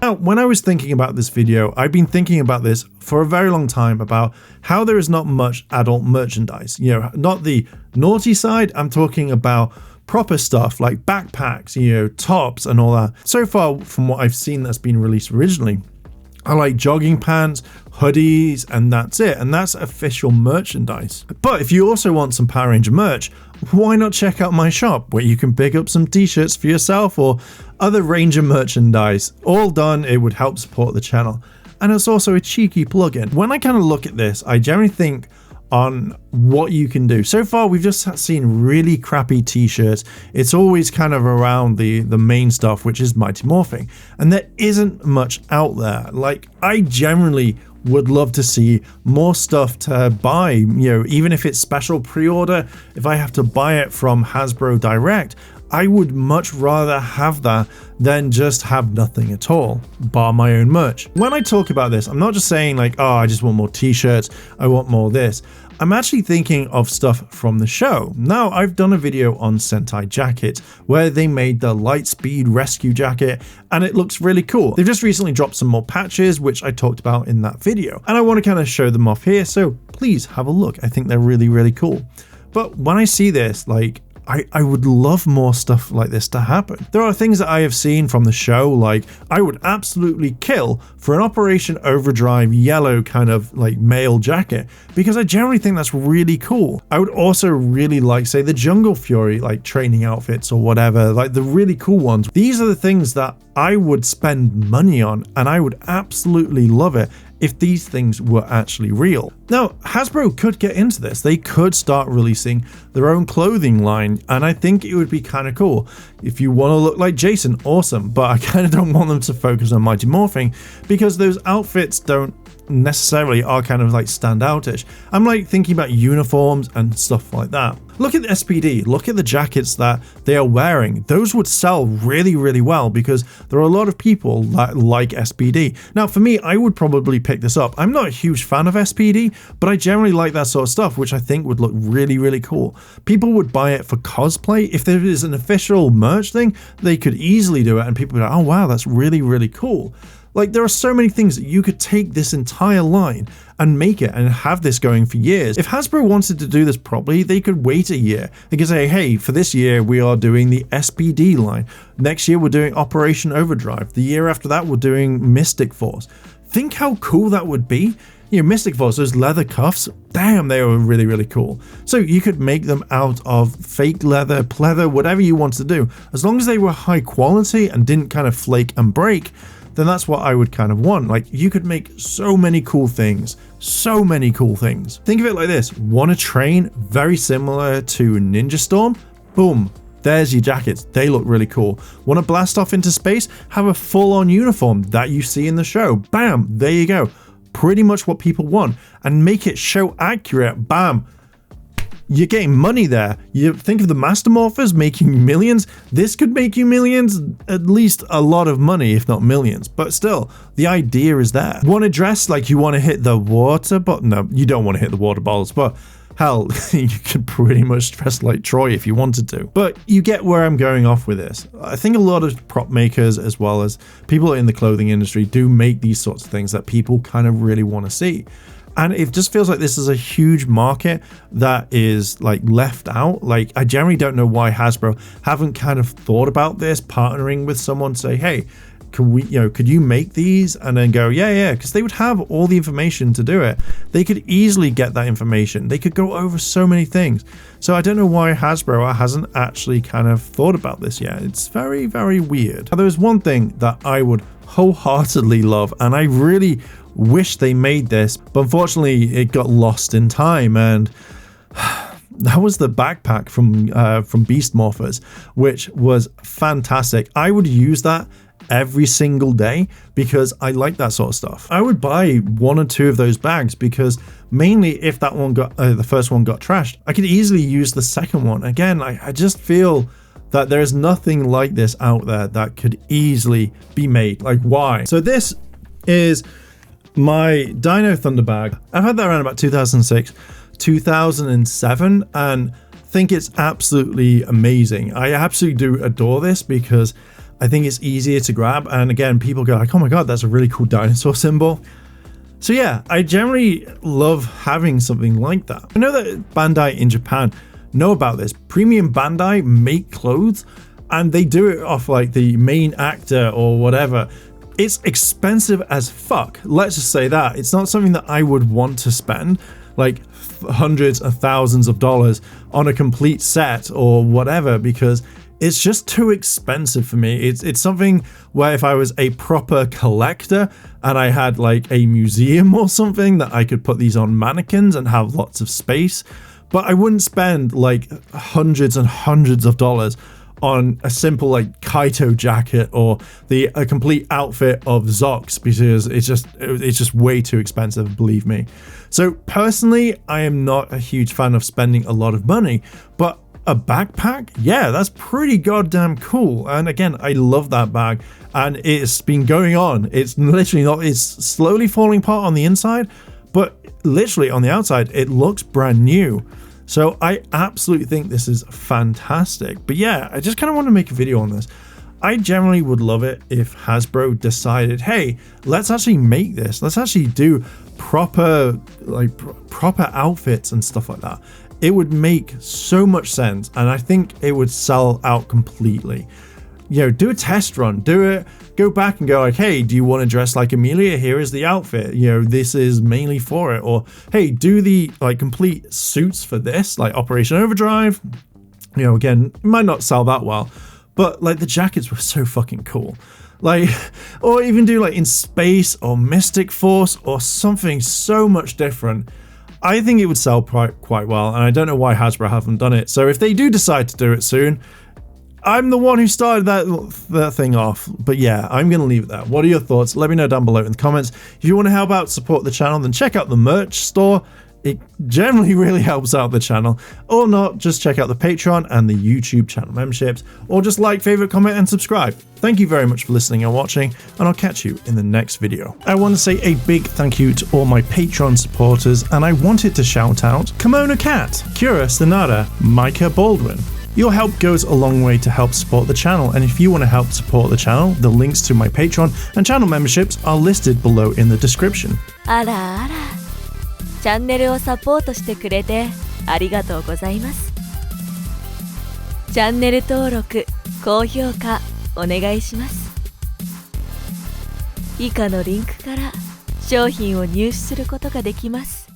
Now, when I was thinking about this video, I've been thinking about this for a very long time about how there is not much adult merchandise. You know, not the naughty side, I'm talking about proper stuff like backpacks, you know, tops and all that. So far from what I've seen that's been released originally, I like jogging pants, hoodies, and that's it. And that's official merchandise. But if you also want some Power Ranger merch, why not check out my shop where you can pick up some t-shirts for yourself or other Ranger merchandise. All done, it would help support the channel. And it's also a cheeky plugin. When I kind of look at this, I generally think on what you can do. So far, we've just seen really crappy t-shirts. It's always kind of around the main stuff, which is Mighty Morphing. And there isn't much out there. Like, I generally would love to see more stuff to buy, you know, even if it's special pre-order, if I have to buy it from Hasbro Direct, I would much rather have that than just have nothing at all, bar my own merch. When I talk about this, I'm not just saying like, oh, I just want more t-shirts, I want more this. I'm actually thinking of stuff from the show. Now, I've done a video on Sentai jackets where they made the Lightspeed rescue jacket and it looks really cool. They've just recently dropped some more patches, which I talked about in that video. And I want to kind of show them off here, so please have a look. I think they're really, really cool. But when I see this, like, I would love more stuff like this to happen. There are things that I have seen from the show, like I would absolutely kill for an Operation Overdrive yellow kind of like male jacket, because I generally think that's really cool. I would also really like, say, the Jungle Fury like training outfits or whatever, like the really cool ones. These are the things that I would spend money on, and I would absolutely love it if these things were actually real. Now, Hasbro could get into this. They could start releasing their own clothing line, and I think it would be kind of cool. If you want to look like Jason, awesome, but I kind of don't want them to focus on Mighty Morphing because those outfits don't necessarily are kind of like standoutish. I'm like thinking about uniforms and stuff like that. Look at the SPD, look at the jackets that they are wearing. Those would sell really, really well because there are a lot of people that like SPD. Now, for me, I would probably pick this up. I'm not a huge fan of SPD, but I generally like that sort of stuff, which I think would look really, really cool. People would buy it for cosplay. If there is an official merch thing, they could easily do it, and people would go, oh wow, that's really, really cool. Like, there are so many things that you could take this entire line and make it and have this going for years. If Hasbro wanted to do this properly, they could wait a year. They could say, hey, for this year, we are doing the SPD line. Next year, we're doing Operation Overdrive. The year after that, we're doing Mystic Force. Think how cool that would be. You know, Mystic Force, those leather cuffs, damn, they were really, really cool. So you could make them out of fake leather, pleather, whatever you want to do. As long as they were high quality and didn't kind of flake and break, then that's what I would kind of want. Like, you could make so many cool things, so many cool things. Think of it like this. Want a train very similar to Ninja Storm? Boom. There's your jackets. They look really cool. Want to blast off into space? Have a full-on uniform that you see in the show. Bam. There you go. Pretty much what people want. And make it show accurate. Bam. You're getting money there. You think of the Master Morphers making millions. This could make you millions, at least a lot of money, if not millions. But still, the idea is there. Want to dress like you want to hit the water bottle? No, you don't want to hit the water bottles, but hell, you could pretty much dress like Troy if you wanted to. But you get where I'm going off with this. I think a lot of prop makers, as well as people in the clothing industry, do make these sorts of things that people kind of really want to see. And it just feels like this is a huge market that is like left out. Like, I generally don't know why Hasbro haven't kind of thought about this, partnering with someone to say, hey, could you make these? And then go, yeah, because they would have all the information to do it. They could easily get that information. They could go over so many things. So I don't know why Hasbro hasn't actually kind of thought about this yet. It's very, very weird. Now, there's one thing that I would wholeheartedly love, and I really wish they made this, but unfortunately it got lost in time, and that was the backpack from Beast Morphers, which was fantastic. I would use that every single day because I like that sort of stuff. I would buy one or two of those bags because mainly if that one got the first one got trashed, I could easily use the second one. Again, I just feel that there's nothing like this out there that could easily be made. Like, why? So this is my Dino Thunder bag. I've had that around about 2006, 2007, and think it's absolutely amazing. I absolutely do adore this because I think it's easier to grab. And again, people go like, oh my God, that's a really cool dinosaur symbol. So yeah, I generally love having something like that. I know that Bandai in Japan know about this. Premium Bandai make clothes and they do it off like the main actor or whatever. It's expensive as fuck. Let's just say that. It's not something that I would want to spend like hundreds of thousands of dollars on a complete set or whatever, because it's just too expensive for me. It's something where if I was a proper collector and I had like a museum or something, that I could put these on mannequins and have lots of space, but I wouldn't spend like hundreds and hundreds of dollars on a simple like Kaito jacket or a complete outfit of Zox, because it's just way too expensive, believe me. So personally, I am not a huge fan of spending a lot of money, but a backpack, yeah, that's pretty goddamn cool. And again, I love that bag, and it's been going on. It's literally not, it's slowly falling apart on the inside, but literally on the outside, it looks brand new. So I absolutely think this is fantastic. But yeah, I just kind of want to make a video on this. I generally would love it if Hasbro decided, hey, let's actually make this. Let's actually do proper outfits and stuff like that. It would make so much sense, and I think it would sell out completely. You know, do a test run, go back and go like, hey, do you want to dress like Amelia? Here is the outfit. You know, this is mainly for it. Or hey, do the like complete suits for this, like Operation Overdrive. You know, again, it might not sell that well, but like the jackets were so fucking cool. Like, or even do like in space or Mystic Force or something so much different. I think it would sell quite well, and I don't know why Hasbro haven't done it. So if they do decide to do it soon, I'm the one who started that thing off. But yeah, I'm going to leave it there. What are your thoughts? Let me know down below in the comments. If you want to help out, support the channel, then check out the merch store. It generally really helps out the channel. Or not, just check out the Patreon and the YouTube channel memberships, or just like, favorite, comment, and subscribe. Thank you very much for listening and watching, and I'll catch you in the next video. I want to say a big thank you to all my Patreon supporters, and I wanted to shout out Kimona Cat, Kira Stanada, Micah Baldwin. Your help goes a long way to help support the channel, and if you want to help support the channel, the links to my Patreon and channel memberships are listed below in the description. あらあら、チャンネルをサポートしてくれてありがとうございます。チャンネル登録、高評価お願いします。以下のリンクから商品を入手することができます。